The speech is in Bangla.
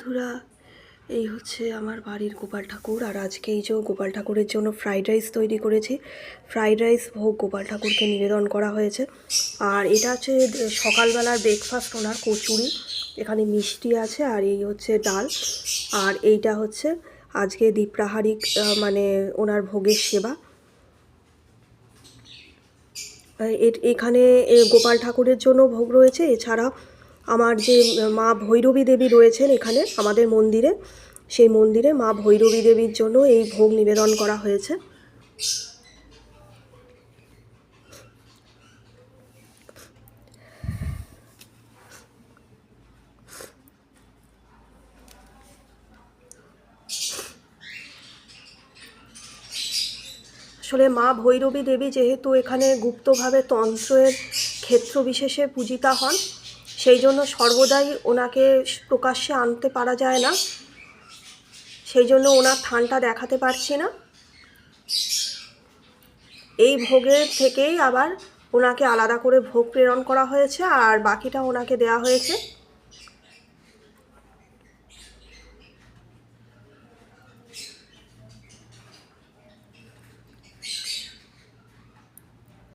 বন্ধুরা, এই হচ্ছে আমার বাড়ির গোপাল ঠাকুর। আর আজকে এই যে গোপাল ঠাকুরের জন্য ফ্রাইড রাইস তৈরি করেছি। ফ্রাইড রাইস ভোগ গোপাল ঠাকুরকে নিবেদন করা হয়েছে। আর এটা হচ্ছে সকালবেলার ব্রেকফাস্ট ওনার, কচুরি, এখানে মিষ্টি আছে, আর এই হচ্ছে ডাল। আর এইটা হচ্ছে আজকে দ্বীপ্রাহারিক মানে ওনার ভোগের সেবা। এখানে গোপাল ঠাকুরের জন্য ভোগ রয়েছে। এছাড়া আমার যে মা ভৈরবী দেবী রয়েছেন এখানে আমাদের মন্দিরে, সেই মন্দিরে মা ভৈরবী দেবীর জন্য এই ভোগ নিবেদন করা হয়েছে। আসলে মা ভৈরবী দেবী যেহেতু এখানে গুপ্তভাবে তন্ত্রের ক্ষেত্র বিশেষে পূজিতা হন, সেই জন্য সর্বদাই ওনাকে প্রকাশ্যে আনতে পারা যায় না, সেই জন্য ওনার থানটা দেখাতে পারছি না। এই ভোগের থেকেই আবার ওনাকে আলাদা করে ভোগ প্রেরণ করা হয়েছে, আর বাকিটা ওনাকে দেওয়া হয়েছে।